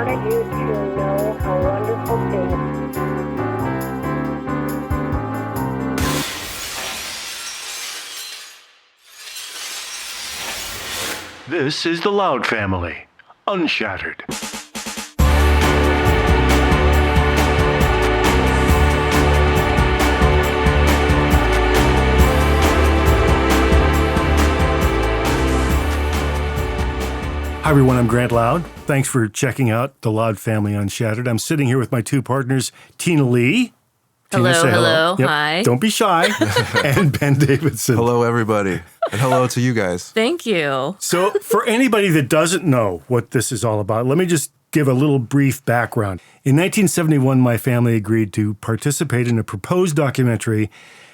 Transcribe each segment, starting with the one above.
wanted you to know how wonderful things. This is the Loud family, UnShattered. Hi everyone, I'm Grant Loud. Thanks for checking out the Loud family UnShattered. I'm sitting here with my two partners, Tina Lee. Hello, Tina, hello. Yep. Hi. Don't be shy. And Ben Davidson. Hello, everybody. And hello to you guys. Thank you. So for anybody that doesn't know what this is all about, let me just give a little brief background. In 1971, my family agreed to participate in a proposed documentary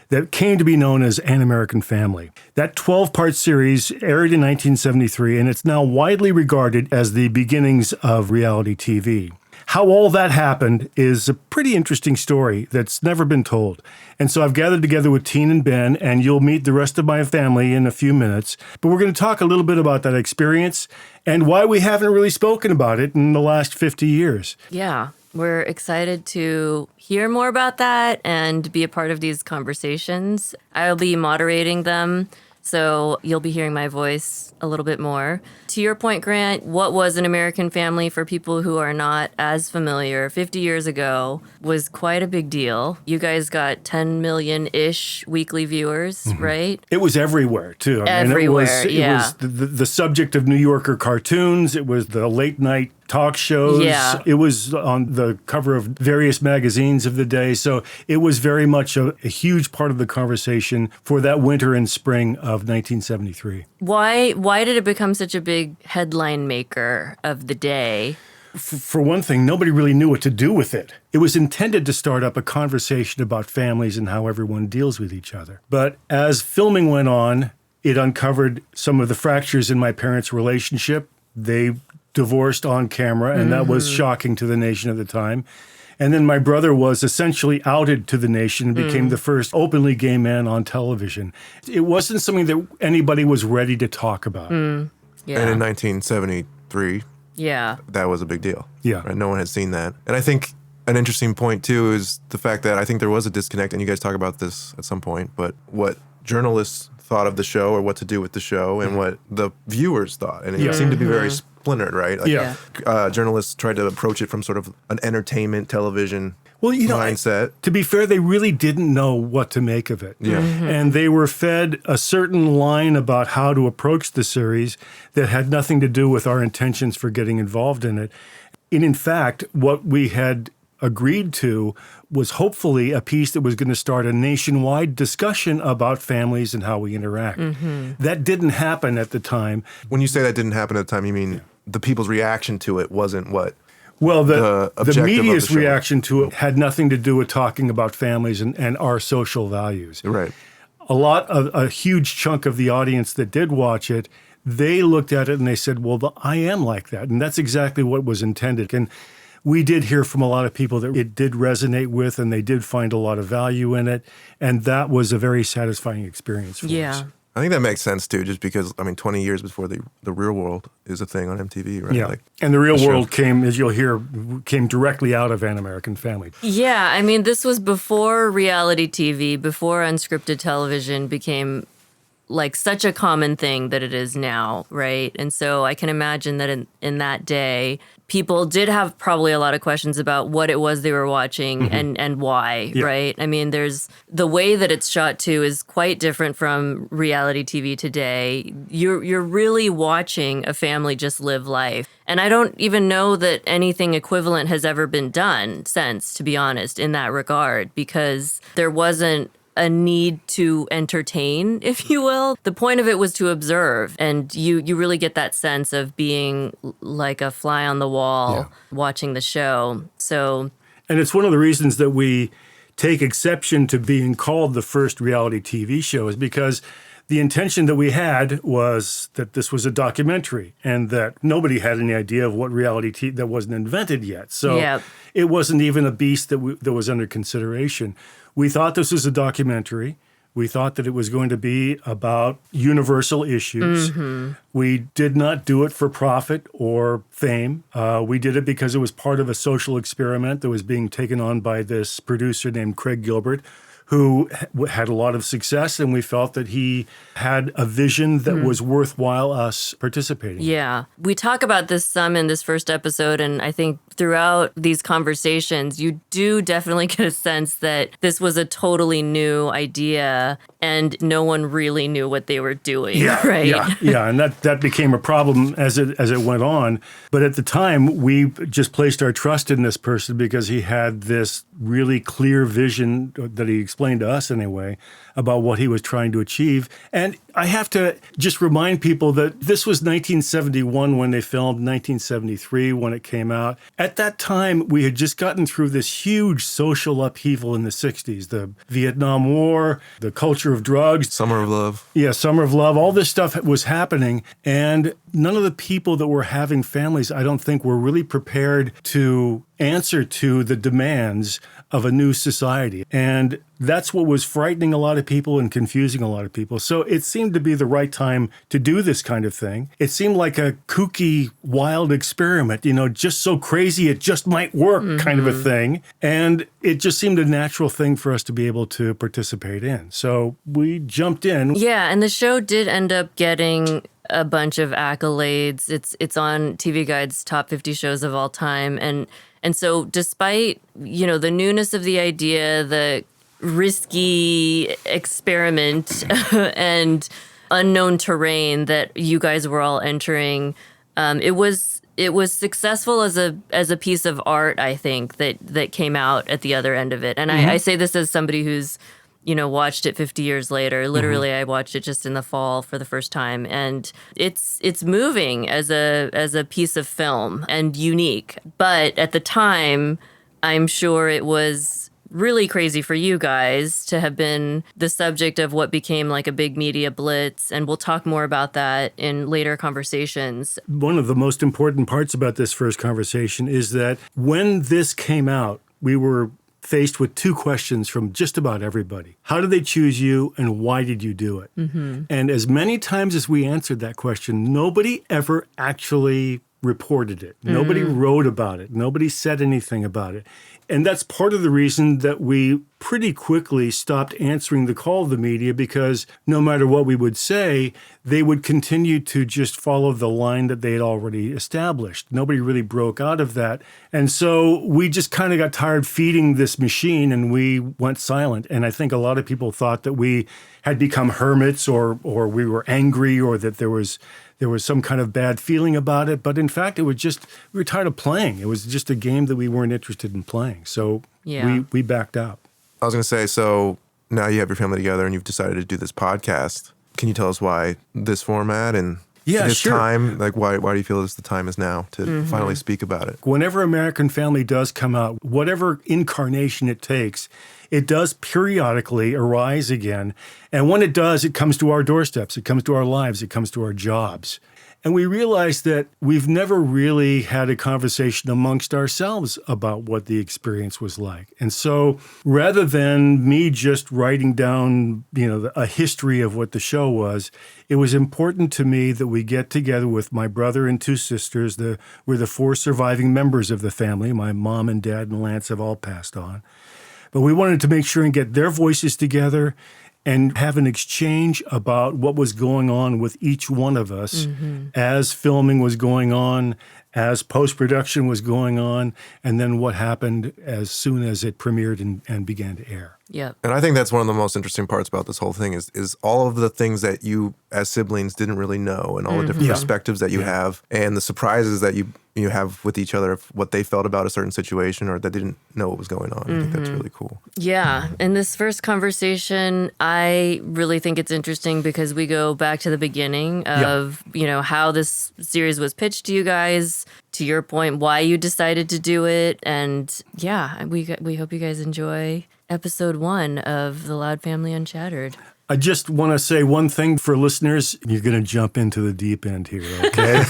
that came to be known as An American Family. That 12-part series aired in 1973, and it's now widely regarded as the beginnings of reality TV. How all that happened is a pretty interesting story that's never been told. And so I've gathered together with Teen and Ben, and you'll meet the rest of my family in a few minutes. But we're going to talk a little bit about that experience and why we haven't really spoken about it in the last 50 years. Yeah, we're excited to hear more about that and be a part of these conversations. I'll be moderating them, so you'll be hearing my voice a little bit more. To your point, Grant, what was An American Family for people who are not as familiar 50 years ago was quite a big deal. You guys got 10 million-ish weekly viewers, right? It was everywhere, too. Everywhere, it was the subject of New Yorker cartoons. It was the late-night talk shows. Yeah. It was on the cover of various magazines of the day. So it was very much a huge part of the conversation for that winter and spring of 1973. Why did it become such a big headline maker of the day? For one thing, nobody really knew what to do with it. It was intended to start up a conversation about families and how everyone deals with each other. But as filming went on, it uncovered some of the fractures in my parents' relationship. They divorced on camera, and that was shocking to the nation at the time. And then my brother was essentially outed to the nation and became the first openly gay man on television. It wasn't something that anybody was ready to talk about. Yeah. And in 1973, that was a big deal. Yeah. Right? No one had seen that. And I think an interesting point, too, is the fact that I think there was a disconnect, and you guys talk about this at some point, but what journalists thought of the show or what to do with the show and what the viewers thought. And it seemed to be very splintered, right? Like, journalists tried to approach it from sort of an entertainment television mindset. To be fair, they really didn't know what to make of it. Yeah. And they were fed a certain line about how to approach the series that had nothing to do with our intentions for getting involved in it. And in fact, what we had agreed to was hopefully a piece that was going to start a nationwide discussion about families and how we interact. That didn't happen at the time. When you say that didn't happen at the time, you mean the people's reaction to it wasn't what? Well, the the objective media's of the show. reaction to it had nothing to do with talking about families and our social values. Right. A huge chunk of the audience that did watch it, they looked at it and they said, well, I am like that. And that's exactly what was intended. And we did hear from a lot of people that it did resonate with and they did find a lot of value in it. And that was a very satisfying experience for us. I think that makes sense, too, just because, 20 years before the Real World is a thing on MTV, right? Yeah. And the Real World came, as you'll hear, came directly out of An American Family. Yeah, this was before reality TV, before unscripted television became like such a common thing that it is now, right? And so I can imagine that in that day, people did have probably a lot of questions about what it was they were watching and why, right? There's the way that it's shot too is quite different from reality TV today. You're really watching a family just live life. And I don't even know that anything equivalent has ever been done since, to be honest, in that regard, because there wasn't a need to entertain, if you will. The point of it was to observe, and you really get that sense of being like a fly on the wall watching the show. And it's one of the reasons that we take exception to being called the first reality TV show is because the intention that we had was that this was a documentary and that nobody had any idea of what reality TV that wasn't invented yet. So it wasn't even a beast that was under consideration. We thought this was a documentary. We thought that it was going to be about universal issues. We did not do it for profit or fame. We did it because it was part of a social experiment that was being taken on by this producer named Craig Gilbert, who had a lot of success, and we felt that he had a vision that was worthwhile us participating in. Yeah. We talk about this some in this first episode, and I think throughout these conversations, you do definitely get a sense that this was a totally new idea and no one really knew what they were doing, right? Yeah, and that became a problem as it went on. But at the time, we just placed our trust in this person because he had this really clear vision that he explained to us anyway about what he was trying to achieve. And I have to just remind people that this was 1971 when they filmed, 1973 when it came out. At that time, we had just gotten through this huge social upheaval in the 60s, the Vietnam War, the culture of drugs. Summer of Love. Yeah, Summer of Love. All this stuff was happening. And none of the people that were having families, I don't think, were really prepared to answer to the demands of a new society. And that's what was frightening a lot of people and confusing a lot of people. So it seemed to be the right time to do this kind of thing. It seemed like a kooky, wild experiment, just so crazy it just might work kind of a thing. And it just seemed a natural thing for us to be able to participate in. So we jumped in. Yeah, and the show did end up getting a bunch of accolades. It's on TV Guide's top 50 shows of all time. And so despite, the newness of the idea, the risky experiment and unknown terrain that you guys were all entering, it was successful as a piece of art, I think, that came out at the other end of it. And I say this as somebody who's watched it 50 years later. Literally, I watched it just in the fall for the first time, and it's moving as a piece of film and unique. But at the time, I'm sure it was really crazy for you guys to have been the subject of what became like a big media blitz, and we'll talk more about that in later conversations. One of the most important parts about this first conversation is that when this came out, we were faced with two questions from just about everybody. How did they choose you, and why did you do it? And as many times as we answered that question, nobody ever actually reported it. Nobody wrote about it. Nobody said anything about it. And that's part of the reason that we pretty quickly stopped answering the call of the media, because no matter what we would say, they would continue to just follow the line that they had already established. Nobody really broke out of that. And so we just kind of got tired feeding this machine, and we went silent. And I think a lot of people thought that we had become hermits, or we were angry, or that there was some kind of bad feeling about it. But in fact, it was just, we were tired of playing. It was just a game that we weren't interested in playing. So we backed out. I was going to say, so now you have your family together and you've decided to do this podcast. Can you tell us why this format and this time? Like, why do you feel the time is now to finally speak about it? Whenever American Family does come out, whatever incarnation it takes, it does periodically arise again. And when it does, it comes to our doorsteps. It comes to our lives. It comes to our jobs. And we realized that we've never really had a conversation amongst ourselves about what the experience was like. And so rather than me just writing down, a history of what the show was, it was important to me that we get together with my brother and two sisters. We're the four surviving members of the family. My mom and dad and Lance have all passed on. But we wanted to make sure and get their voices together and have an exchange about what was going on with each one of us as filming was going on, as post-production was going on, and then what happened as soon as it premiered and began to air. Yeah. And I think that's one of the most interesting parts about this whole thing is all of the things that you as siblings didn't really know, and all the different perspectives that you have, and the surprises that you have with each other of what they felt about a certain situation or that they didn't know what was going on. I think that's really cool. Yeah. In this first conversation, I really think it's interesting because we go back to the beginning of, how this series was pitched to you guys, to your point, why you decided to do it. And we hope you guys enjoy episode 1 of The Loud Family UnShattered. I just want to say one thing for listeners. You're going to jump into the deep end here, okay?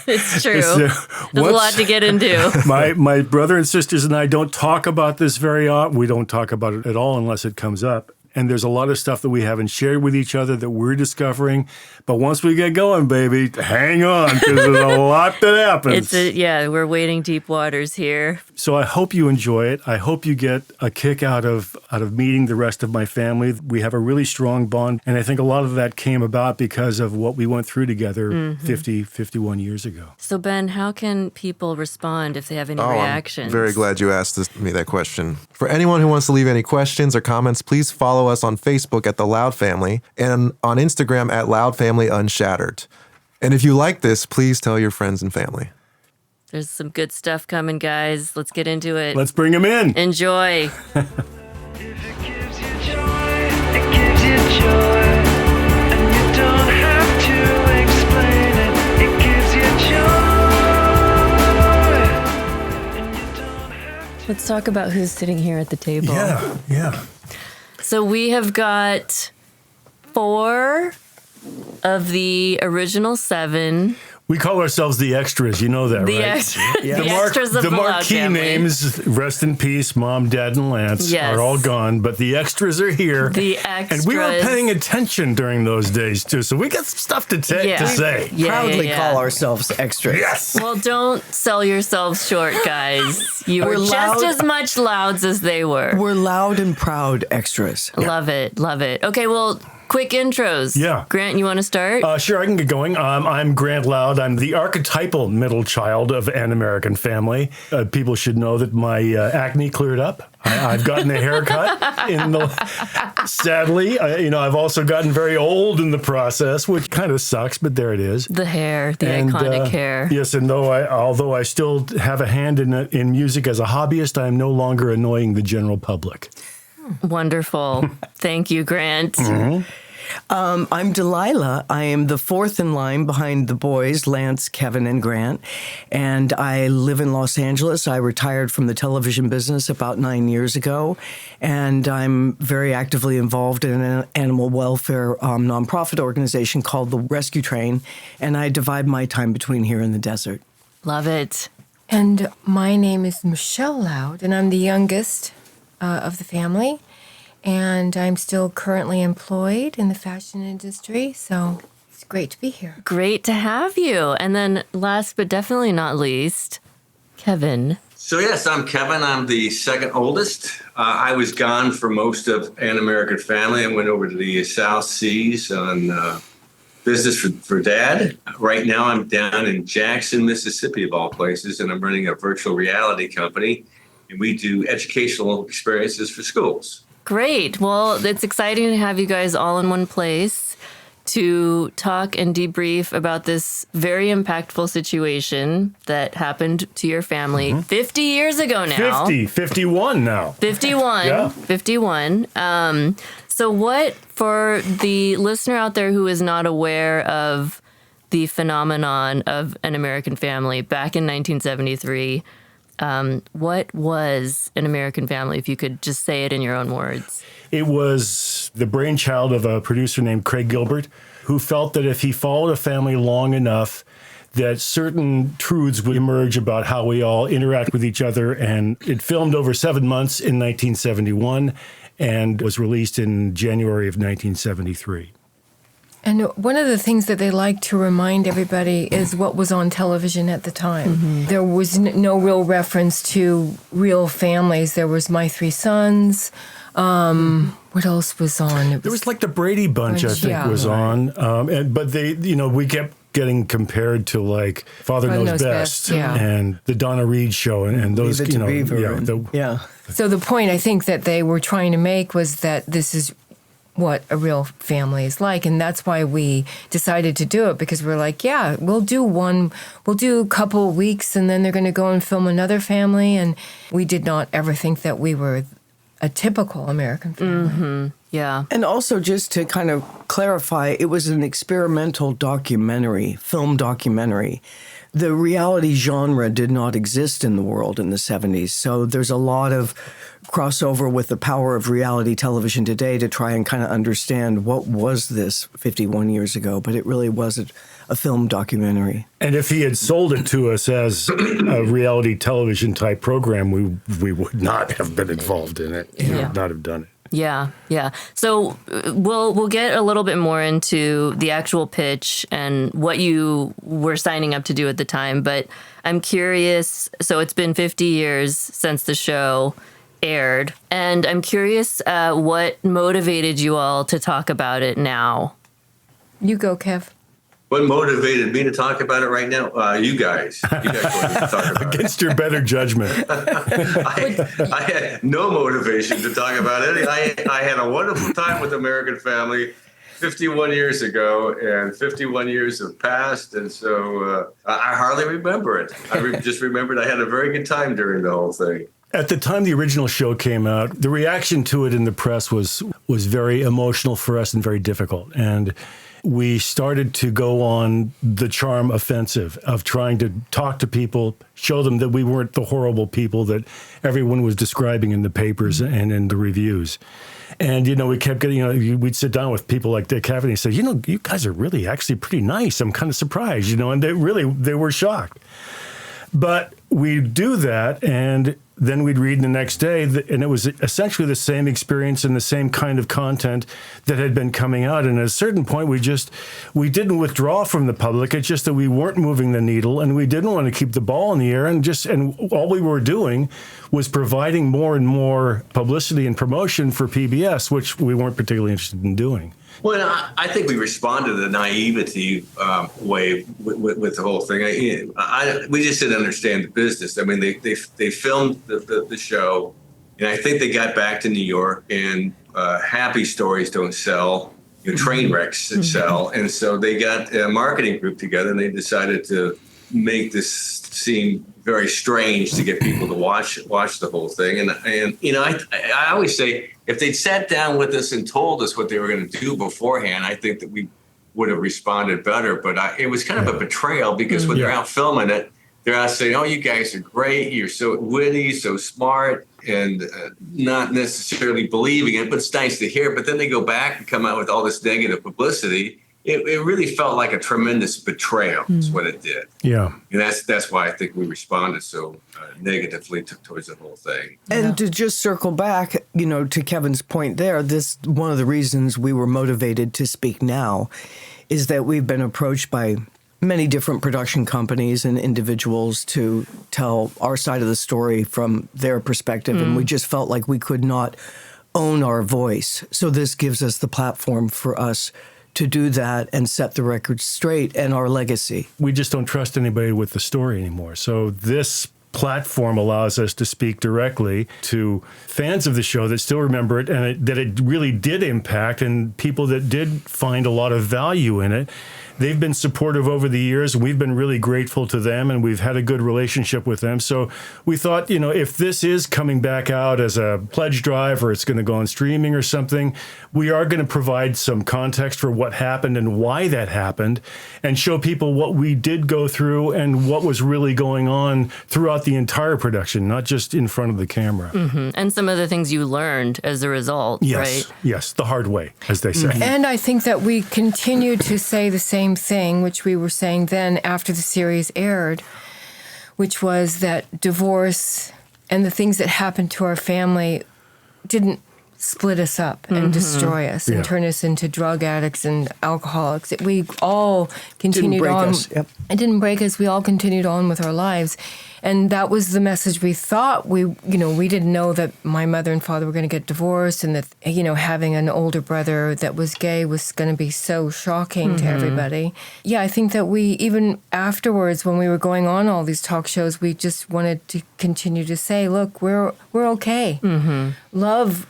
It's true. There's a lot to get into. My brother and sisters and I don't talk about this very often. We don't talk about it at all unless it comes up. And there's a lot of stuff that we haven't shared with each other that we're discovering. But once we get going, baby, hang on, because there's a lot that happens. We're wading deep waters here. So I hope you enjoy it. I hope you get a kick out of meeting the rest of my family. We have a really strong bond. And I think a lot of that came about because of what we went through together 51 years ago. So, Ben, how can people respond if they have any reactions? I'm very glad you asked me that question. For anyone who wants to leave any questions or comments, please follow us on Facebook at The Loud Family and on Instagram at Loud Family UnShattered. And if you like this, please tell your friends and family. There's some good stuff coming, guys. Let's get into it. Let's bring them in. Enjoy. If it gives you joy, it gives you joy. And you don't have to explain it. It gives you joy. And you don't have to. Let's talk about who's sitting here at the table. Yeah. So we have got 4 of the original 7. We call ourselves the extras. You know that, The right? extras of the Loud marquee family. names, rest in peace, Mom, Dad, and Lance, Yes. are all gone. But the extras are here. The extras. And we were paying attention during those days, too. So we got some stuff to say. Proudly call ourselves extras. Yes. Well, don't sell yourselves short, guys. You were We're just loud. as much Louds as they were. We're loud and proud extras. Love it. Love it. Okay, well, quick intros. Yeah. Grant, you want to start? Sure, I can get going. I'm Grant Loud. I'm the archetypal middle child of an American family. People should know that my acne cleared up. I've gotten a haircut. Sadly, I've also gotten very old in the process, which kind of sucks, but there it is. The hair, the iconic hair. Yes, and although I still have a hand in music as a hobbyist, I am no longer annoying the general public. Wonderful. Thank you, Grant. Mm-hmm. I'm Delilah. I am the 4th in line behind the boys, Lance, Kevin, and Grant. And I live in Los Angeles. I retired from the television business about 9 years ago. And I'm very actively involved in an animal welfare nonprofit organization called the Rescue Train. And I divide my time between here and the desert. Love it. And my name is Michele Loud, and I'm the youngest of the family. And I'm still currently employed in the fashion industry, so it's great to be here. Great to have you. And then last but definitely not least, Kevin. So yes, I'm Kevin. I'm the second oldest. I was gone for most of An American Family. I went over to the South Seas on business for Dad. Right now I'm down in Jackson, Mississippi, of all places, and I'm running a virtual reality company. And we do educational experiences for schools. Great. Well, it's exciting to have you guys all in one place to talk and debrief about this very impactful situation that happened to your family 50 years ago now. 51 now. 51. Yeah. 51. So what, for the listener out there who is not aware of the phenomenon of An American Family back in 1973, what was An American Family, if you could just say it in your own words? It was the brainchild of a producer named Craig Gilbert, who felt that if he followed a family long enough, that certain truths would emerge about how we all interact with each other. And it filmed over 7 months in 1971 and was released in January of 1973. And one of the things that they like to remind everybody is what was on television at the time. There was no real reference to real families. There was My Three Sons. What else was on? There was like the Brady Bunch, I think, was on. But we kept getting compared to like Father Knows Best and the Donna Reed Show and those, So the point I think that they were trying to make was that this is what a real family is like. And that's why we decided to do it, because we're like, we'll do a couple of weeks and then they're going to go and film another family. And we did not ever think that we were a typical American family. Mm-hmm. Yeah. And also, just to kind of clarify, it was an experimental film documentary the reality genre did not exist in the world in the 70s. So there's a lot of crossover with the power of reality television today to try and kind of understand what was this 51 years ago, but it really wasn't a film documentary. And if he had sold it to us as a reality television type program, we would not have been involved in it. We would not have done it. Yeah, yeah. So we'll get a little bit more into the actual pitch and what you were signing up to do at the time, but I'm curious. So it's been 50 years since the show aired, and I'm curious what motivated you all to talk about it now. You go, Kev. What motivated me to talk about it right now? You guys wanted to talk about it. Against your better judgment. I had no motivation to talk about it. I had a wonderful time with American Family 51 years ago, and 51 years have passed, and so I hardly remember it. Just remembered I had a very good time during the whole thing. At the time the original show came out, the reaction to it in the press was very emotional for us and very difficult. And we started to go on the charm offensive of trying to talk to people, show them that we weren't the horrible people that everyone was describing in the papers and in the reviews. And, we kept getting, we'd sit down with people like Dick Cavett and say, you guys are really actually pretty nice. I'm kind of surprised, and they were shocked. But we'd do that, and then we'd read the next day, and it was essentially the same experience and the same kind of content that had been coming out. And at a certain point, we didn't withdraw from the public. It's just that we weren't moving the needle, and we didn't want to keep the ball in the air. And all we were doing was providing more and more publicity and promotion for PBS, which we weren't particularly interested in doing. Well, I think we responded to the naivety way with the whole thing. We just didn't understand the business. I mean, they filmed the show, and I think they got back to New York, and happy stories don't sell. Train wrecks sell. And so they got a marketing group together, and they decided to make this seem very strange to get people to watch the whole thing. And I always say, if they'd sat down with us and told us what they were going to do beforehand, I think that we would have responded better. But it was kind of a betrayal, because when they're out filming it, they're out saying, "Oh, you guys are great. You're so witty, so smart," and not necessarily believing it, but it's nice to hear. But then they go back and come out with all this negative publicity. It really felt like a tremendous betrayal is what it did. Yeah. And that's why I think we responded so negatively towards the whole thing. And to just circle back, to Kevin's point there, this one of the reasons we were motivated to speak now is that we've been approached by many different production companies and individuals to tell our side of the story from their perspective. And we just felt like we could not own our voice. So this gives us the platform for us to do that and set the record straight and our legacy. We just don't trust anybody with the story anymore. So this platform allows us to speak directly to fans of the show that still remember it, and that it really did impact, and people that did find a lot of value in it. They've been supportive over the years. We've been really grateful to them, and we've had a good relationship with them. So we thought, if this is coming back out as a pledge drive, or it's going to go on streaming or something, we are going to provide some context for what happened and why that happened, and show people what we did go through and what was really going on throughout the entire production, not just in front of the camera. Mm-hmm. And some of the things you learned as a result, right? Yes, the hard way, as they say. And I think that we continue to say the same thing, which we were saying then after the series aired, which was that divorce and the things that happened to our family didn't split us up and destroy us and turn us into drug addicts and alcoholics. We all continued on. It didn't break us. We all continued on with our lives. And that was the message we thought. We didn't know that my mother and father were going to get divorced, and that, having an older brother that was gay was going to be so shocking to everybody. Yeah, I think that we, even afterwards, when we were going on all these talk shows, we just wanted to continue to say, look, we're okay. Love,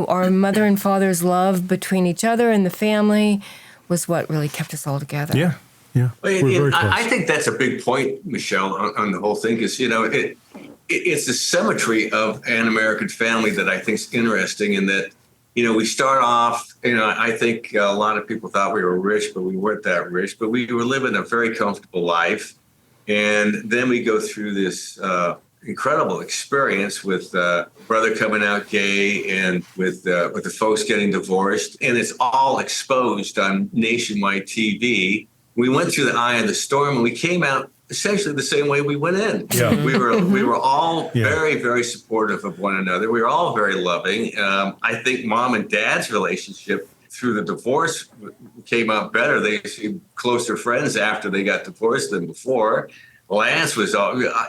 our mother and father's love between each other and the family was what really kept us all together. Yeah. Yeah, I think that's a big point, Michelle, on the whole thing, because it's the symmetry of An American Family that I think is interesting, in that we start off. I think a lot of people thought we were rich, but we weren't that rich. But we were living a very comfortable life, And then we go through this incredible experience with brother coming out gay and with the folks getting divorced. And it's all exposed on nationwide TV. We went through the eye of the storm and we came out essentially the same way we went in. Yeah. We were all very, very supportive of one another. We were all very loving. I think mom and dad's relationship through the divorce came out better. They seemed closer friends after they got divorced than before. Lance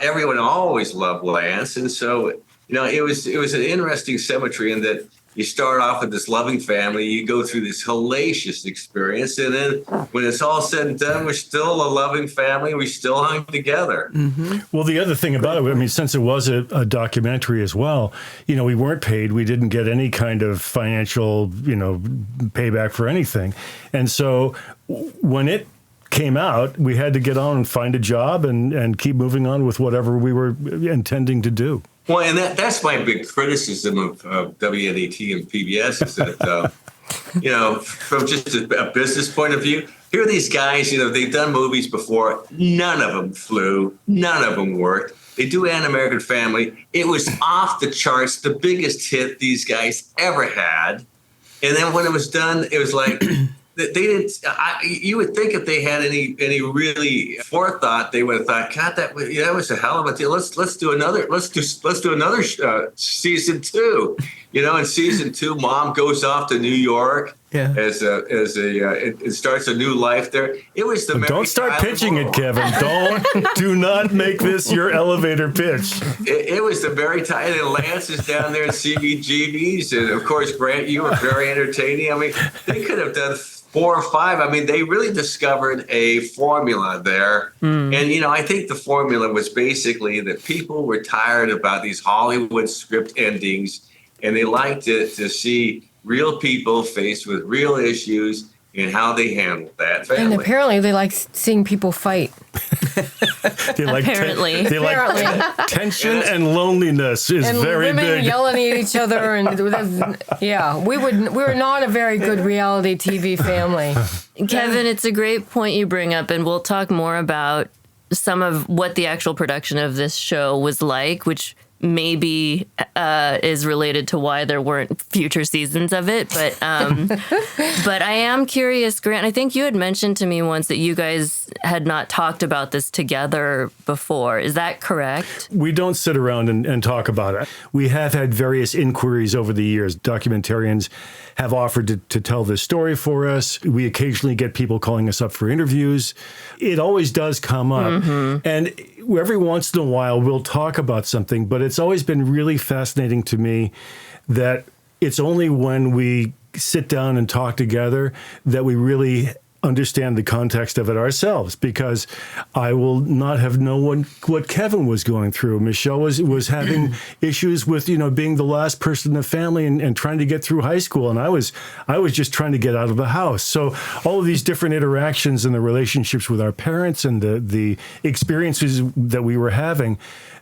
everyone always loved Lance. And so, it was an interesting symmetry in that you start off with this loving family, you go through this hellacious experience, and then when it's all said and done, we're still a loving family. We still hung together. Mm-hmm. Well, the other thing about it, I mean, since it was a documentary as well, we weren't paid. We didn't get any kind of financial, payback for anything. And so when it came out, we had to get on and find a job and keep moving on with whatever we were intending to do. Well, and that's my big criticism of WNET and PBS is that, from just a business point of view, here are these guys, they've done movies before. None of them flew. None of them worked. They do An American Family. It was off the charts, the biggest hit these guys ever had. And then when it was done, it was like... They didn't. You would think if they had any really forethought, they would have thought, God, that was a hell of a deal. Let's do another. Let's do another season 2. In season 2, mom goes off to New York it starts a new life there. It was the. Don't start pitching it, Kevin. Do not make this your elevator pitch. It was the very time. And Lance is down there in CBGBs, and of course, Grant, you were very entertaining. I mean, they could have done 4 or 5. I mean, they really discovered a formula there. And, I think the formula was basically that people were tired about these Hollywood script endings, and they liked to see real people faced with real issues and how they handled that family. And apparently they like seeing people fight. Apparently. They like tension and loneliness is and very women big. yelling at each other, and we were not a very good reality TV family. Kevin, it's a great point you bring up, and we'll talk more about some of what the actual production of this show was like, which maybe is related to why there weren't future seasons of it. But but I am curious, Grant, I think you had mentioned to me once that you guys had not talked about this together before. Is that correct? We don't sit around and talk about it. We have had various inquiries over the years. Documentarians have offered to tell this story for us. We occasionally get people calling us up for interviews. It always does come up. Mm-hmm. And every once in a while, we'll talk about something, but it's always been really fascinating to me that it's only when we sit down and talk together that we really understand the context of it ourselves, because I will not have known what Kevin was going through. Michele was having issues with, being the last person in the family and trying to get through high school. And I was just trying to get out of the house. So all of these different interactions and the relationships with our parents and the experiences that we were having,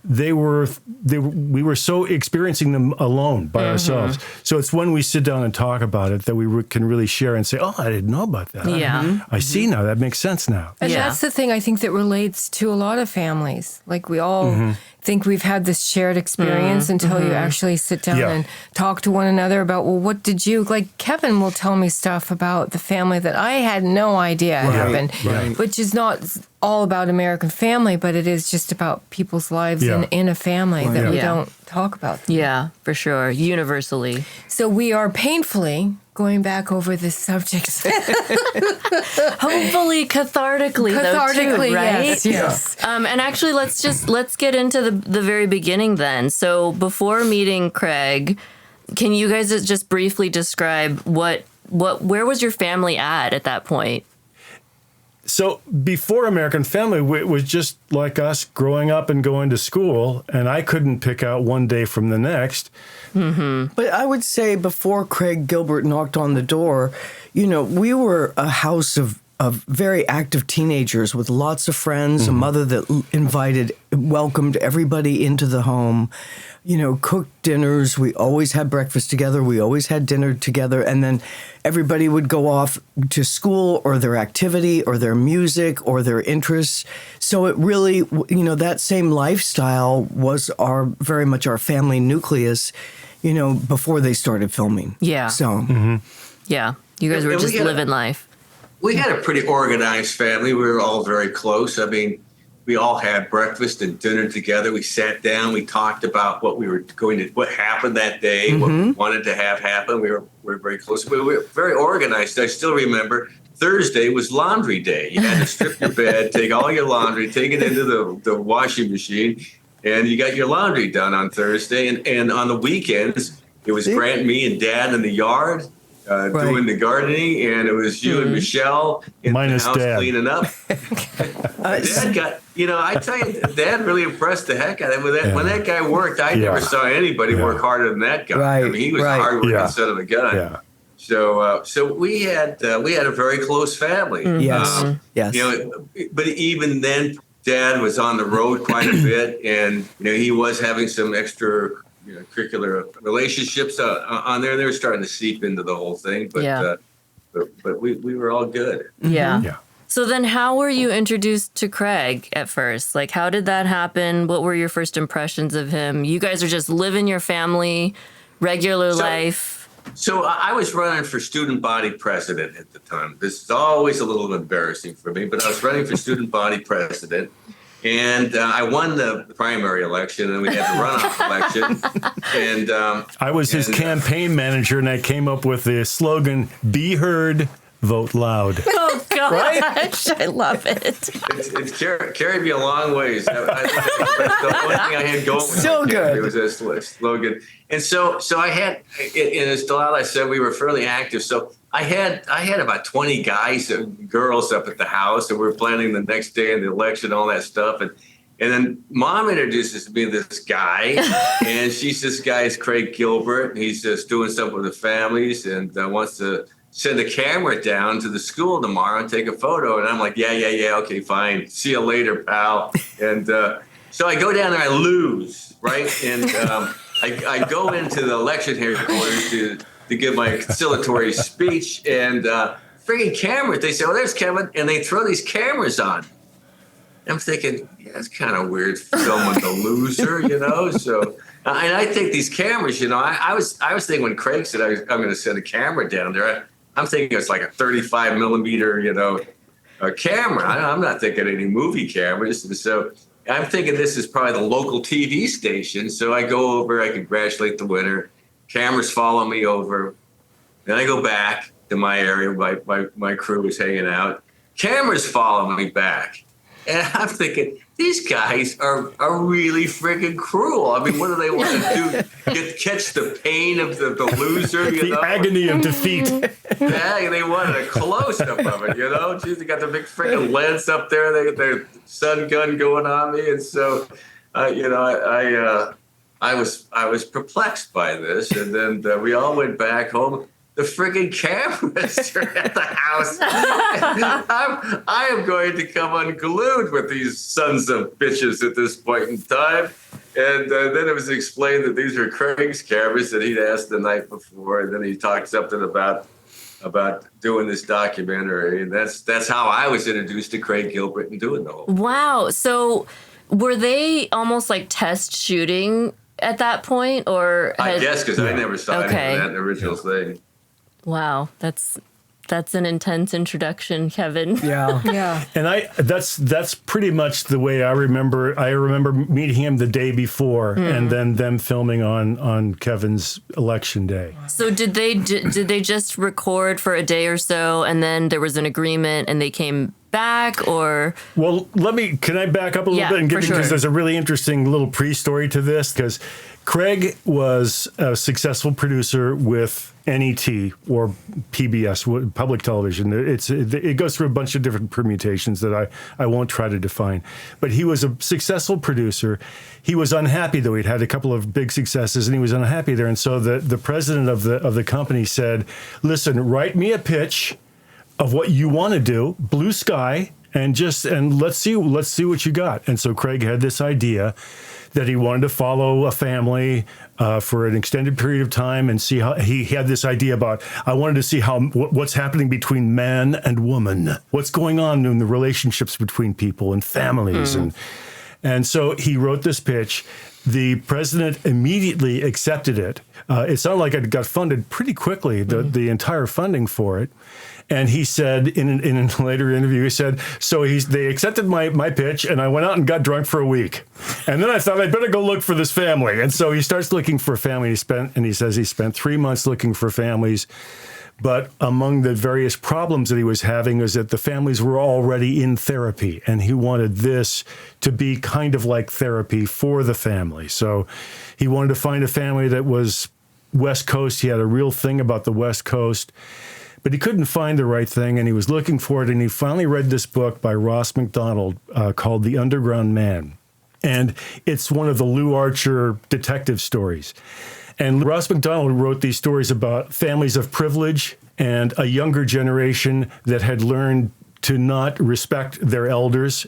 we were so experiencing them alone by ourselves. So it's when we sit down and talk about it that we can really share and say, oh, I didn't know about that. Yeah. I see now. That makes sense now. And that's the thing I think that relates to a lot of families. Like we all think we've had this shared experience until you actually sit down and talk to one another about, well, what did you, like Kevin will tell me stuff about the family that I had no idea happened, which is not all about American Family, but it is just about people's lives in a family that we don't talk about. Yeah, for sure. Universally. So we are painfully going back over this subject. Hopefully cathartically, though, too, right? Yes. And actually, let's get into the very beginning then. So before meeting Craig, can you guys just briefly describe where was your family at that point? So before American Family, it was just like us growing up and going to school, and I couldn't pick out one day from the next. But I would say before Craig Gilbert knocked on the door, we were a house of of very active teenagers with lots of friends, a mother that welcomed everybody into the home, cooked dinners. We always had breakfast together. We always had dinner together. And then everybody would go off to school or their activity or their music or their interests. So it really, that same lifestyle was very much our family nucleus, before they started filming. Yeah. So, Yeah. You guys were And we just got- living life. We had a pretty organized family. We were all very close. I mean, we all had breakfast and dinner together. We sat down. We talked about what happened that day, what we wanted to have happen. We were very close. We were very organized. I still remember Thursday was laundry day. You had to strip your bed, take all your laundry, take it into the washing machine, and you got your laundry done on Thursday. And on the weekends, it was Grant, me, and Dad in the yard. Doing the gardening, and it was you and Michelle in Minus the house Dad. cleaning up. Dad got, I tell you, Dad really impressed the heck out of him. When that guy worked, I never saw anybody work harder than that guy. Right, I mean, he was right. a hard-working son of a gun. Yeah. So we had a very close family. yes, yes. But even then, Dad was on the road quite a bit, and he was having some curricular relationships on there. They were starting to seep into the whole thing, but we were all good. Yeah. Yeah. So then how were you introduced to Craig at first? Like, how did that happen? What were your first impressions of him? You guys are just living your family, regular life. So I was running for student body president at the time. This is always a little embarrassing for me, but I was running for student body president. And I won the primary election, and we had the runoff election. And I was his campaign manager, and I came up with the slogan, "Be heard, vote loud." Oh, gosh. I love it. It's carried me a long ways. The one thing I had going with So my good. campaign was that slogan. And so I had, and as Delilah said, we were fairly active. So I had about 20 guys and girls up at the house, and we were planning the next day and the election, all that stuff. And then Mom introduces me to this guy, and she's this guy's Craig Gilbert. He's just doing stuff with the families and wants to send a camera down to the school tomorrow and take a photo. And I'm like, yeah, okay, fine. See you later, pal. And so I go down there, I lose, right? And I go into the election headquarters to give my conciliatory speech, and friggin' cameras. They say, "Oh, there's Kevin," and they throw these cameras on. I'm thinking, yeah, it's kind of weird filming the loser, So, and I think these cameras, I was thinking when Craig said I'm going to send a camera down there, I'm thinking it's like a 35 millimeter, a camera. I'm not thinking any movie cameras, and so I'm thinking this is probably the local TV station. So I go over, I congratulate the winner. Cameras follow me over. Then I go back to my area. My crew is hanging out. Cameras follow me back. And I'm thinking, these guys are really freaking cruel. I mean, what do they want to do? Catch the pain of the loser, The agony of defeat. Yeah, they wanted a close-up of it, Jeez, they got the big freaking lens up there. They got their sun gun going on me. And so, I was perplexed by this, and then we all went back home. The friggin' cameras are at the house. I am going to come unglued with these sons of bitches at this point in time. And then it was explained that these are Craig's cameras that he'd asked the night before, and then he talked something about doing this documentary, and that's how I was introduced to Craig Gilbert and doing the whole. Wow. So were they almost like test shooting at that point, or I guess because I never saw any of that original thing. Wow, that's an intense introduction, Kevin. Yeah. Yeah. And that's pretty much the way I remember. I remember meeting him the day before, and then them filming on Kevin's election day. So did they just record for a day or so, and then there was an agreement, and they came back, or? Well, can I back up a little bit and for sure. because there's a really interesting little pre-story to this, because Craig was a successful producer with NET or PBS, public television. It goes through a bunch of different permutations that I won't try to define. But he was a successful producer. He was unhappy, though. He'd had a couple of big successes, and he was unhappy there. And so the president of the company said, "Listen, write me a pitch. of what you want to do, blue sky, and let's see what you got. And so Craig had this idea that he wanted to follow a family for an extended period of time and see how he had this idea about, I wanted to see what's happening between man and woman, what's going on in the relationships between people and families. And so he wrote this pitch. The president immediately accepted it. It sounded like it got funded pretty quickly, the entire funding for it. And he said in a later interview, he said, they accepted my pitch, and I went out and got drunk for a week. And then I thought I'd better go look for this family. And so he starts looking for a family. He says he spent 3 months looking for families. But among the various problems that he was having is that the families were already in therapy, and he wanted this to be kind of like therapy for the family. So he wanted to find a family that was West Coast. He had a real thing about the West Coast. But he couldn't find the right thing, and he was looking for it, and he finally read this book by Ross MacDonald called The Underground Man. And it's one of the Lou Archer detective stories. And Ross MacDonald wrote these stories about families of privilege and a younger generation that had learned to not respect their elders.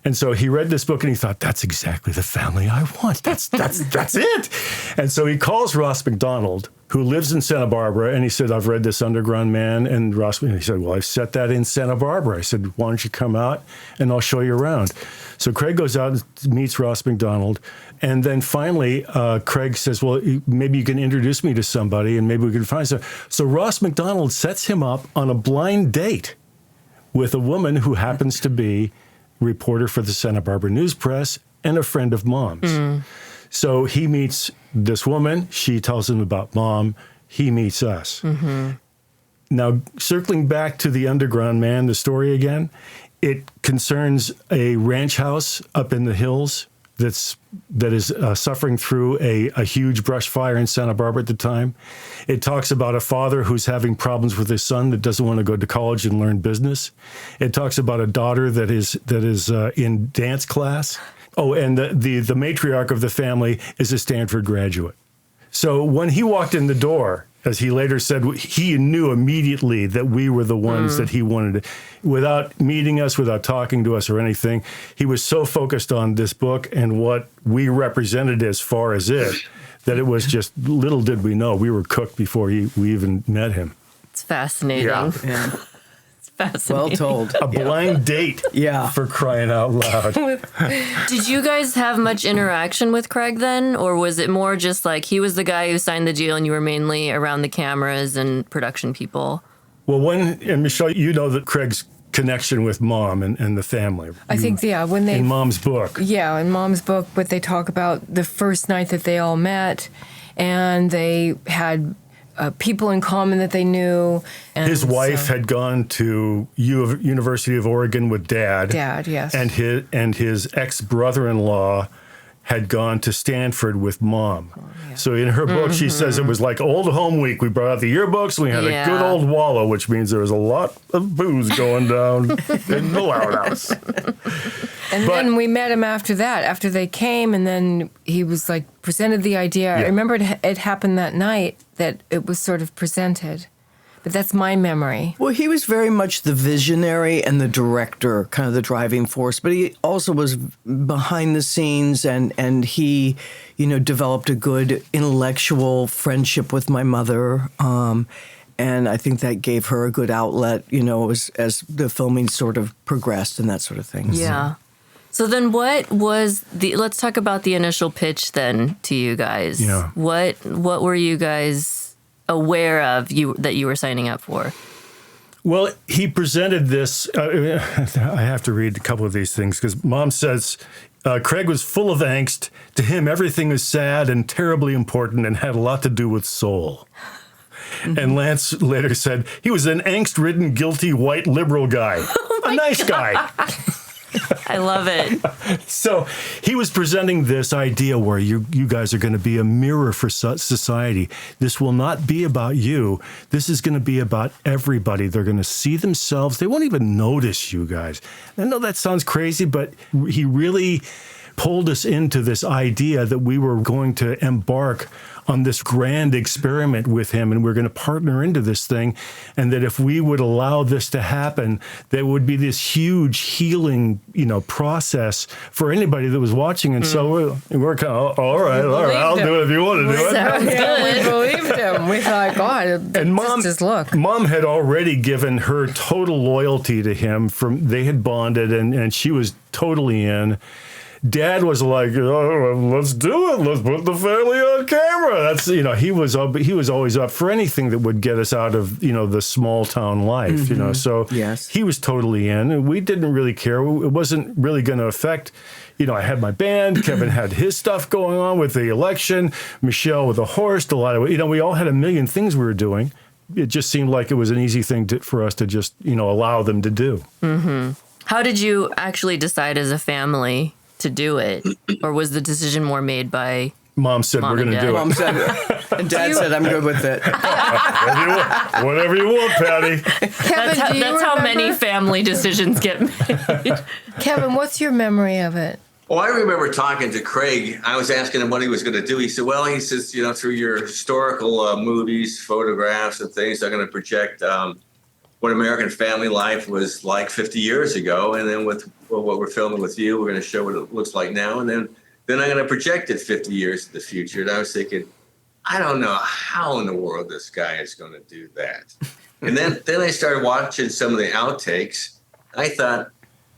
And so he read this book and he thought, that's exactly the family I want. That's it. And so he calls Ross MacDonald, who lives in Santa Barbara, and he said, I've read this Underground Man. And he said, well, I've set that in Santa Barbara. I said, why don't you come out and I'll show you around. So Craig goes out and meets Ross MacDonald. And then finally, Craig says, well, maybe you can introduce me to somebody and maybe we can find some. So Ross MacDonald sets him up on a blind date with a woman who happens to be reporter for the Santa Barbara News Press and a friend of Mom's. So he meets this woman. She tells him about Mom. He meets us. Now, circling back to The Underground Man, the story again, it concerns a ranch house up in the hills that is suffering through a huge brush fire in Santa Barbara at the time. It talks about a father who's having problems with his son that doesn't want to go to college and learn business. It talks about a daughter that is in dance class. Oh, and the matriarch of the family is a Stanford graduate. So when he walked in the door, as he later said, he knew immediately that we were the ones that he wanted to, without meeting us, without talking to us or anything. He was so focused on this book and what we represented as far as it, that it was just, little did we know, we were cooked before we even met him. It's fascinating. Yeah. It's fascinating. Well told. A blind date, for crying out loud. Did you guys have much interaction with Craig then? Or was it more just like he was the guy who signed the deal and you were mainly around the cameras and production people? Well, and Michelle, you know that Craig's connection with Mom and the family. I think, when they... In Mom's book. Yeah, in Mom's book, but they talk about the first night that they all met, and they had people in common that they knew. And his wife had gone to University of Oregon with Dad. Dad, yes. And his ex-brother-in-law had gone to Stanford with Mom. Yeah. So in her book, she says it was like old home week. We brought out the yearbooks and we had a good old wallow, which means there was a lot of booze going down in the Loud house. And then we met him after that, after they came, and then he was like, presented the idea. Yeah. I remember it happened that night that it was sort of presented. But that's my memory. Well, he was very much the visionary and the director, kind of the driving force. But he also was behind the scenes, and he, developed a good intellectual friendship with my mother. And I think that gave her a good outlet, as the filming sort of progressed and that sort of thing. Yeah. So then what was let's talk about the initial pitch then to you guys. Yeah. What were you guys aware of that you were signing up for? Well, he presented this. I have to read a couple of these things because Mom says Craig was full of angst. To him, everything was sad and terribly important and had a lot to do with soul. And Lance later said he was an angst-ridden, guilty, white liberal guy. A nice guy. I love it. So he was presenting this idea where you guys are going to be a mirror for society. This will not be about you. This is going to be about everybody. They're going to see themselves. They won't even notice you guys. I know that sounds crazy, but he really pulled us into this idea that we were going to embark on this grand experiment with him, and we're going to partner into this thing, and that if we would allow this to happen, there would be this huge healing, process for anybody that was watching. And so we're kind of, all right, I'll do it if you want to do it. Sounds good. We believed him. We thought, God, And Mom had already given her total loyalty to him. They had bonded, and she was totally in. Dad was like, let's do it. Let's put the family on camera. That's, he was always up for anything that would get us out of, the small town life, So Yes. he was totally in, and we didn't really care. It wasn't really going to affect, I had my band. Kevin had his stuff going on with the election. Michele with the horse. Delilah, we all had a million things we were doing. It just seemed like it was an easy thing for us to just, allow them to do. Mm-hmm. How did you actually decide as a family to do it, or was the decision more made by Mom said we're going to do it. Mom said, and Dad said, I'm good with it. Whatever you want, Patty. Kevin, That's how many family decisions get made. Kevin, what's your memory of it? Well, I remember talking to Craig. I was asking him what he was going to do. He said, through your historical movies, photographs, and things, I'm going to project what American family life was like 50 years ago. And then with what we're filming with you, we're going to show what it looks like now. And then I'm going to project it 50 years in the future. And I was thinking, I don't know how in the world this guy is going to do that. And then I started watching some of the outtakes. I thought,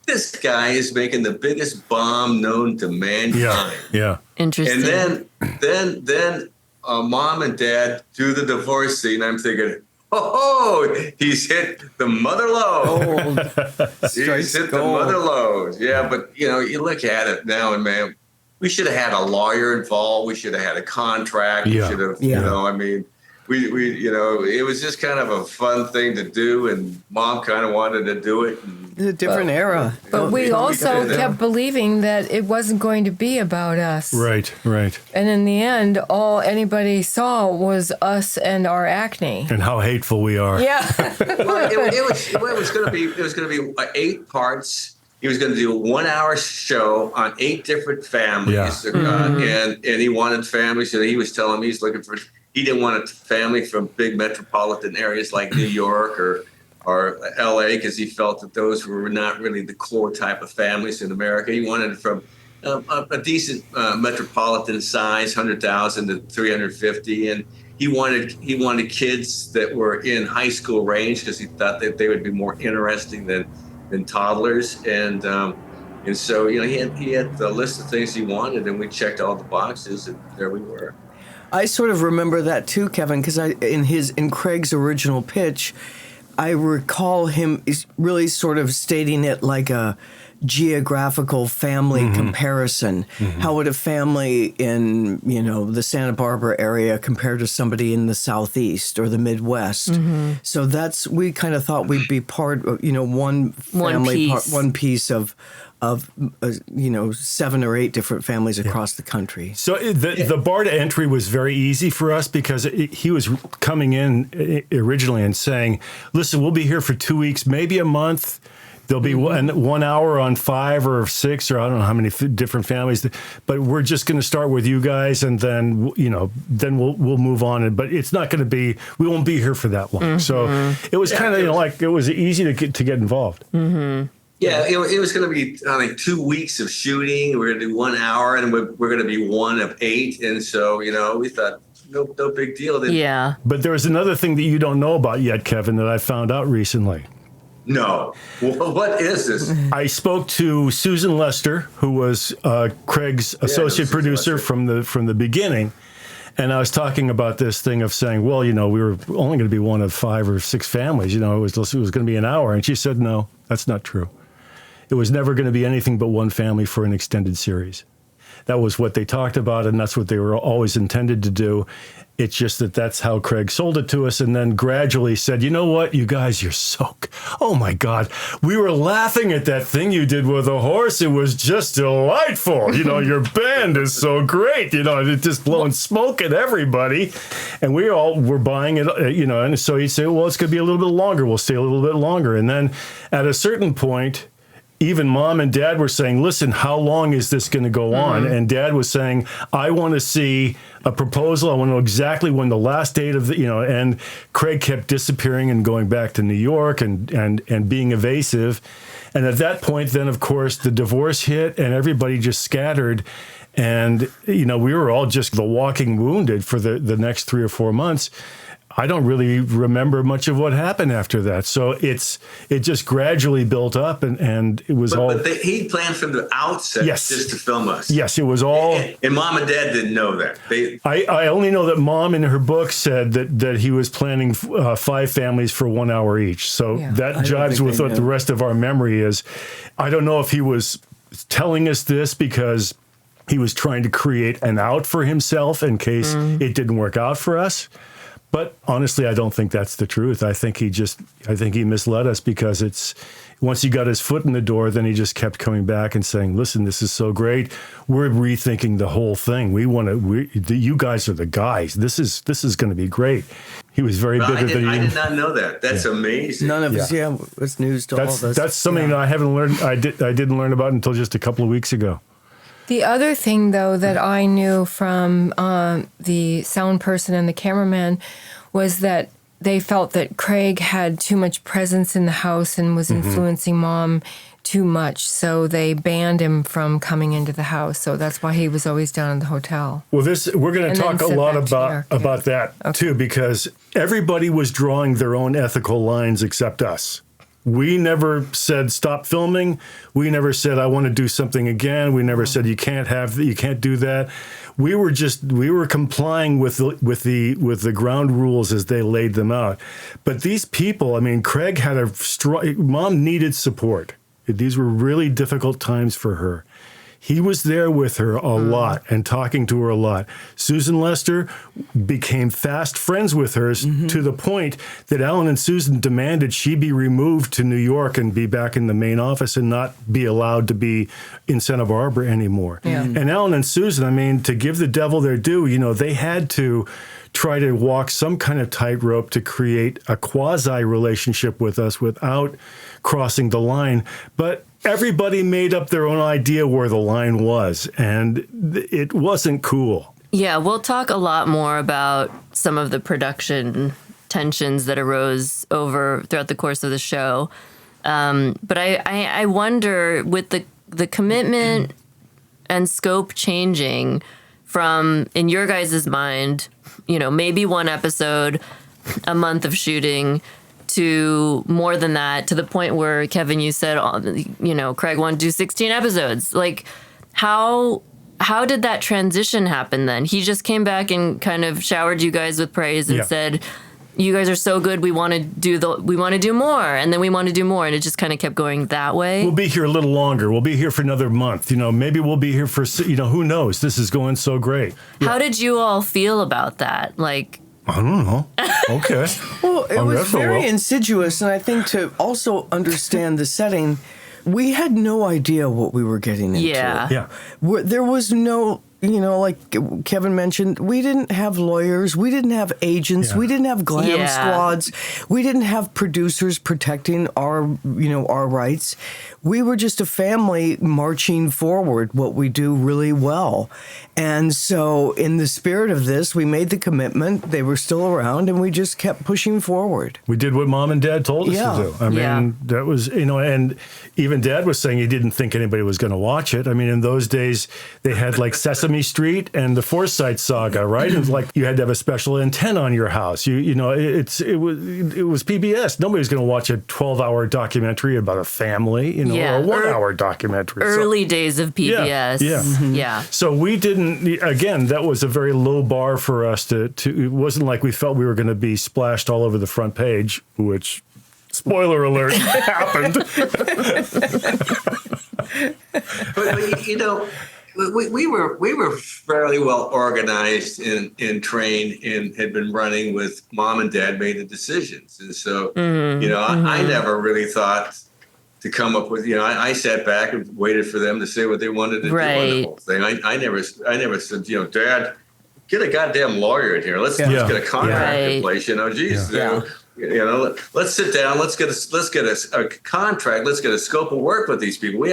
this guy is making the biggest bomb known to mankind. Yeah. Interesting. And then Mom and Dad do the divorce scene. I'm thinking, he's hit the mother lode. He's hit the mother lode. Yeah, but you look at it now, and man, we should have had a lawyer involved. We should have had a contract. We should have, it was just kind of a fun thing to do, and Mom kind of wanted to do it. It's a different era. But we also kept believing that it wasn't going to be about us. Right. And in the end, all anybody saw was us and our acne. And how hateful we are. Yeah. Well, it was going to be 8 parts. He was going to do a 1-hour show on 8 different families, and he wanted families. So he was telling me he didn't want a family from big metropolitan areas like New York or L.A. because he felt that those were not really the core type of families in America. He wanted it from a decent metropolitan size, 100,000 to 350, and he wanted kids that were in high school range because he thought that they would be more interesting than toddlers, and so he had the list of things he wanted, and we checked all the boxes, and there we were. I sort of remember that too, Kevin, because in Craig's original pitch, I recall him really sort of stating it like a geographical family comparison. How would a family in, the Santa Barbara area compare to somebody in the Southeast or the Midwest? So we kind of thought we'd be part of, one family, one piece of 7 or 8 different families across the country. So the bar to entry was very easy for us because he was coming in originally and saying, listen, we'll be here for 2 weeks, maybe a month. There'll be 1 hour on 5 or 6 or I don't know how many different families, but we're just going to start with you guys, and then we'll move on. But it's not going to be, we won't be here for that long. So it was kind of like it was easy to get involved. Yeah, it was going to be 2 weeks of shooting. We're going to do 1 hour, and we're going to be 1 of 8. And so we thought no big deal. Yeah. But there's another thing that you don't know about yet, Kevin, that I found out recently. No. What is this? I spoke to Susan Lester, who was Craig's associate producer from the beginning, and I was talking about this thing of saying, well, we were only going to be 1 of 5 or 6 families. It was going to be an hour, and she said, no, that's not true. It was never going to be anything but 1 family for an extended series. That was what they talked about, and that's what they were always intended to do. It's just that's how Craig sold it to us, and then gradually said, you know what, you guys, oh my God, we were laughing at that thing you did with a horse. It was just delightful. Your band is so great. It's just blowing smoke at everybody. And we all were buying it, and so he'd say, well, it's going to be a little bit longer. We'll stay a little bit longer. And then at a certain point, even mom and dad were saying, listen, how long is this going to go on? And dad was saying, I want to see a proposal. I want to know exactly when the last date of the, and Craig kept disappearing and going back to New York and being evasive. And at that point, then, of course, the divorce hit and everybody just scattered. And, we were all just the walking wounded for the next 3 or 4 months. I don't really remember much of what happened after that. So it just gradually built up and it was all. But he planned from the outset just to film us. Yes, it was all. And mom and dad didn't know that. I only know that mom in her book said that he was planning 5 families for 1 hour each. So that jives with what the rest of our memory is. I don't know if he was telling us this because he was trying to create an out for himself in case it didn't work out for us. But honestly, I don't think that's the truth. I think he misled us because once he got his foot in the door, then he just kept coming back and saying, listen, this is so great. We're rethinking the whole thing. You guys are the guys. This is going to be great. He was very bitter that I did not know that. That's amazing. None of us, it's news to all of us. That's something that I haven't learned. I didn't learn about until just a couple of weeks ago. The other thing, though, that I knew from the sound person and the cameraman was that they felt that Craig had too much presence in the house and was influencing mom too much. So they banned him from coming into the house. So that's why he was always down in the hotel. Well, we're going to talk a lot about that, too, because everybody was drawing their own ethical lines except us. We never said stop filming. We never said I want to do something again. We never said you can't do that. We were complying with the ground rules as they laid them out. But these people, Craig had mom needed support. These were really difficult times for her. He was there with her a lot and talking to her a lot. Susan Lester became fast friends with her to the point that Alan and Susan demanded she be removed to New York and be back in the main office and not be allowed to be in Santa Barbara anymore. Yeah. And Alan and Susan, to give the devil their due, they had to try to walk some kind of tightrope to create a quasi-relationship with us without crossing the line. But everybody made up their own idea where the line was, and it wasn't cool. Yeah, we'll talk a lot more about some of the production tensions that arose throughout the course of the show. But I wonder, with the commitment and scope changing from, in your guys' mind, maybe 1 episode, a month of shooting, to more than that, to the point where, Kevin, you said, Craig wanted to do 16 episodes. Like, how did that transition happen then? He just came back and kind of showered you guys with praise and said, you guys are so good, we want to do more, and then we want to do more, and it just kind of kept going that way. We'll be here a little longer. We'll be here for another month. Maybe we'll be here for, who knows? This is going so great. Yeah. How did you all feel about that? Like, I don't know. Okay. Well, it was very insidious, and I think to also understand the setting, we had no idea what we were getting into. Yeah. There was no, like Kevin mentioned, we didn't have lawyers, we didn't have agents, we didn't have glam squads, we didn't have producers protecting our rights. We were just a family marching forward what we do really well. And so in the spirit of this, we made the commitment. They were still around, and we just kept pushing forward. We did what mom and dad told us to do. That was, and even dad was saying he didn't think anybody was going to watch it. In those days, they had like Sesame Street and the Forsyte Saga, right? It was like you had to have a special antenna on your house. It was PBS. Nobody's going to watch a 12-hour documentary about a family, or a 1-hour documentary. Early days of PBS. Yeah. So we didn't, again, that was a very low bar for us to it wasn't like we felt we were going to be splashed all over the front page, which, spoiler alert, happened. But we were fairly well organized and trained and had been running with mom and dad made the decisions. And so, I never really thought to come up with, I sat back and waited for them to say what they wanted to do on the whole thing. I never said, Dad, get a goddamn lawyer in here. Let's get a contract in place. let's sit down. Let's get a contract. Let's get a scope of work with these people.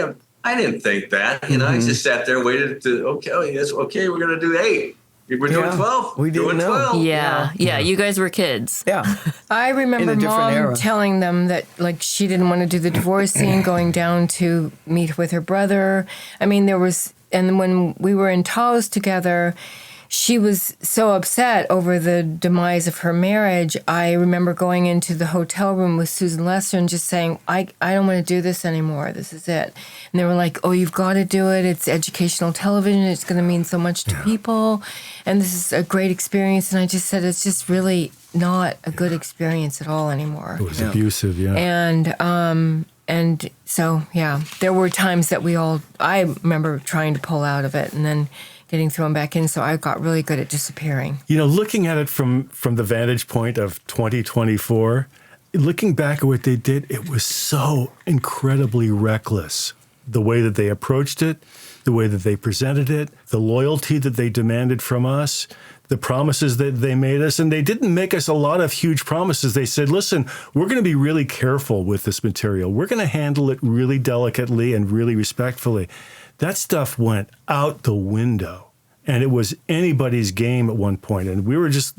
I didn't think that. I just sat there, waited to, okay, we're going to do 8. We're doing 12. We didn't doing know. 12. Yeah, you guys were kids. Yeah. I remember In a different Mom era. telling them that like she didn't want to do the divorce scene, going down to meet with her brother. I mean, and when we were in Taos together, she was so upset over the demise of her marriage. I remember going into the hotel room with Susan Lester and just saying, I don't want to do this anymore. This is it. And they were like, oh, you've got to do it. It's educational television. It's going to mean so much to people. And this is a great experience. And I just said, it's just really not a good experience at all anymore. It was abusive, yeah. And so, yeah, there were times that I remember trying to pull out of it and then getting thrown back in. So I got really good at disappearing. Looking at it from the vantage point of 2024, looking back at what they did, it was so incredibly reckless. The way that they approached it, the way that they presented it, the loyalty that they demanded from us, the promises that they made us. And they didn't make us a lot of huge promises. They said, listen, we're going to be really careful with this material. We're going to handle it really delicately and really respectfully. That stuff went out the window. And it was anybody's game at one point. And we were just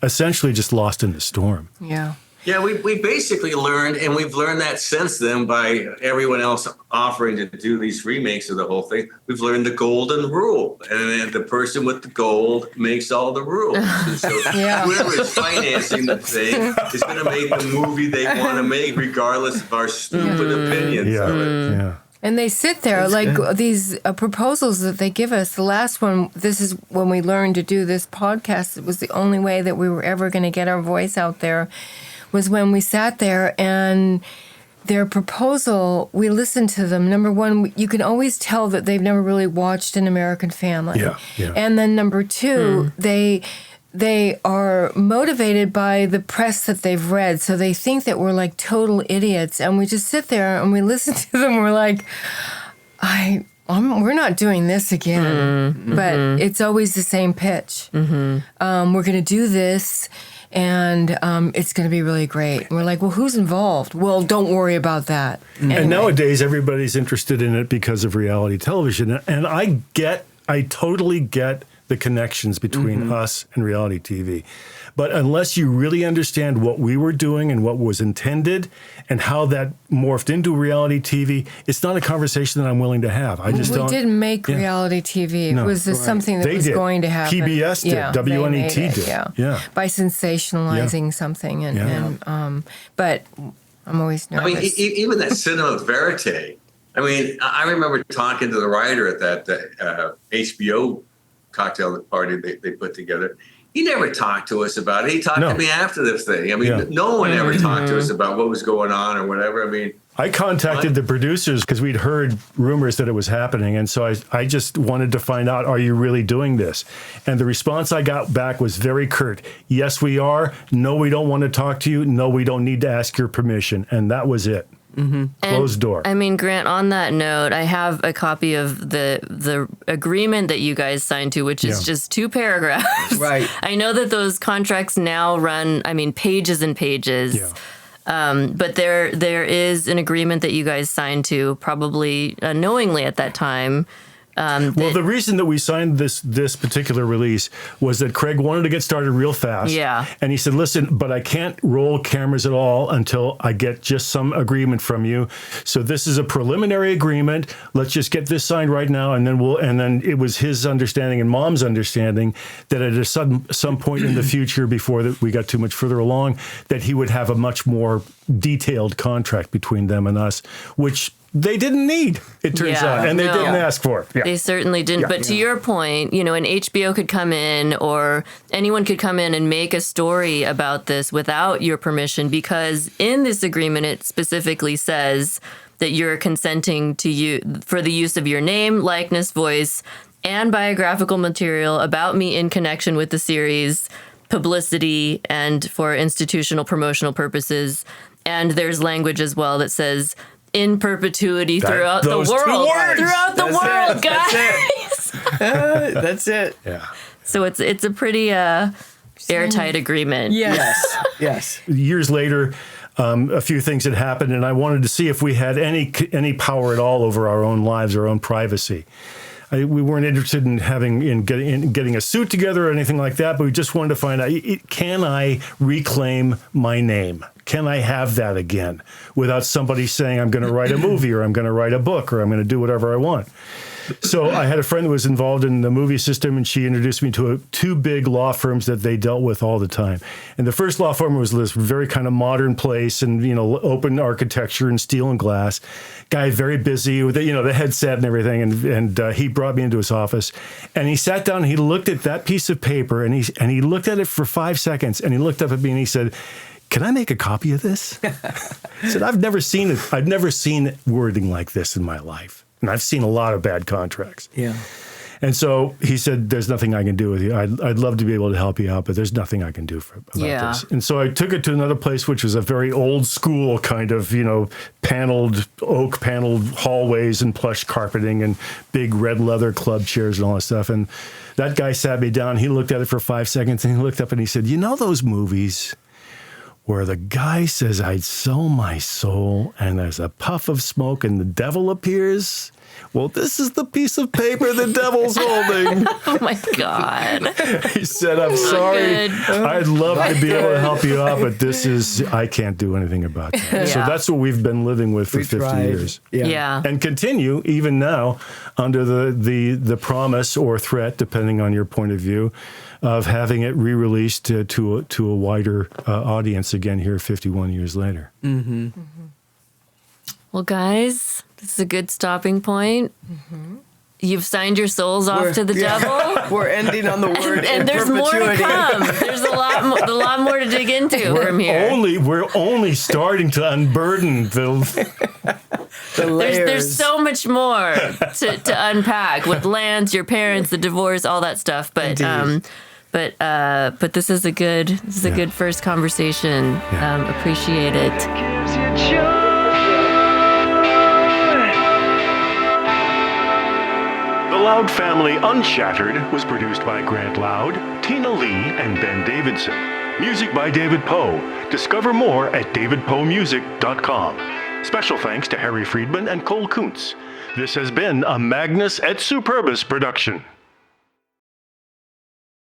essentially just lost in the storm. Yeah. Yeah, we basically learned, and we've learned that since then by everyone else offering to do these remakes of the whole thing. We've learned the golden rule, and then the person with the gold makes all the rules. And so whoever is financing the thing is going to make the movie they want to make, regardless of our stupid opinions of it. Yeah. And they sit there these proposals that they give us. The last one, this is when we learned to do this podcast. It was the only way that we were ever going to get our voice out there, was when we sat there and their proposal, we listened to them. Number one, you can always tell that they've never really watched An American Family. Yeah. And then number two, they are motivated by the press that they've read. So they think that we're like total idiots. And we just sit there and we listen to them. We're like, we're not doing this again. But it's always the same pitch. We're going to do this. And it's going to be really great. And we're like, well, who's involved? Well, don't worry about that. Anyway. And nowadays, everybody's interested in it because of reality television. And I totally get the connections between us and reality TV. But unless you really understand what we were doing and what was intended and how that morphed into reality TV, it's not a conversation that I'm willing to have. I just don't. We didn't make reality TV. It was something that was going to happen. PBS did. WNET did. Yeah. By sensationalizing something. But I'm always nervous. I mean, even that cinema verite. I mean, I remember talking to the writer at that HBO cocktail party they put together. He never talked to us about it. He talked to me after the thing. I mean, no one ever talked to us about what was going on or whatever. I mean, I contacted the producers because we'd heard rumors that it was happening. And so I just wanted to find out, are you really doing this? And the response I got back was very curt. Yes, we are. No, we don't want to talk to you. No, we don't need to ask your permission. And that was it. Closed door. I mean, Grant, on that note, I have a copy of the agreement that you guys signed to, which is just 2 paragraphs. Right. I know that those contracts now run, pages and pages. Yeah. But there is an agreement that you guys signed to, probably unknowingly at that time. Well, the reason that we signed this particular release was that Craig wanted to get started real fast. Yeah. And he said, listen, but I can't roll cameras at all until I get just some agreement from you. So this is a preliminary agreement. Let's just get this signed right now. And then it was his understanding and Mom's understanding that at some point in the future, before we got too much further along, that he would have a much more detailed contract between them and us, which they didn't need, it turns out, and they didn't ask for it. Yeah. They certainly didn't. But to your point, an HBO could come in or anyone could come in and make a story about this without your permission, because in this agreement, it specifically says that you're consenting for the use of your name, likeness, voice, and biographical material about me in connection with the series, publicity, and for institutional promotional purposes. And there's language as well that says in perpetuity throughout the world. Throughout the world, guys. That's it. Yeah. So it's a pretty airtight agreement. Yes. Yes. Years later, a few things had happened, and I wanted to see if we had any power at all over our own lives, our own privacy. We weren't interested in getting a suit together or anything like that, but we just wanted to find out, can I reclaim my name? Can I have that again without somebody saying I'm going to write a movie or I'm going to write a book or I'm going to do whatever I want? So I had a friend that was involved in the movie system, and she introduced me to two big law firms that they dealt with all the time. And the first law firm was this very kind of modern place and, open architecture and steel and glass. Guy very busy with, the headset and everything. And he brought me into his office, and he sat down and he looked at that piece of paper, and he looked at it for 5 seconds, and he looked up at me and he said, "Can I make a copy of this?" I said, I've never seen wording like this in my life. And I've seen a lot of bad contracts. Yeah. And so he said, "There's nothing I can do with you. I'd love to be able to help you out, but there's nothing I can do about this." And so I took it to another place, which was a very old school kind of, oak paneled hallways and plush carpeting and big red leather club chairs and all that stuff. And that guy sat me down. He looked at it for 5 seconds, and he looked up and he said, "Those movies where the guy says, 'I'd sell my soul,' and there's a puff of smoke and the devil appears? Well, this is the piece of paper the devil's holding." Oh my God. He said, "I'm sorry. good. I'd love to be able to help you out, but I can't do anything about that." So Yeah. that's what we've been living with for 50 years. Yeah. And continue even now under the promise or threat, depending on your point of view, of having it re-released to a wider audience again here 51 years later. Mm-hmm. Well, guys, this is a good stopping point. You've signed your souls off to the devil. We're ending on the word and there's more to perpetuity. come. There's a lot more to dig into from here. We're only starting to unburden the layers. There's so much more to unpack with Lance, your parents, the divorce, all that stuff. But this is a good first conversation. Appreciate it. Gives you joy. The Loud Family Unshattered was produced by Grant Loud, Tina Lee, and Ben Davidson. Music by David Poe. Discover more at davidpoemusic.com. Special thanks to Harry Friedman and Cole Kuntz. This has been a Magnus et Superbus production.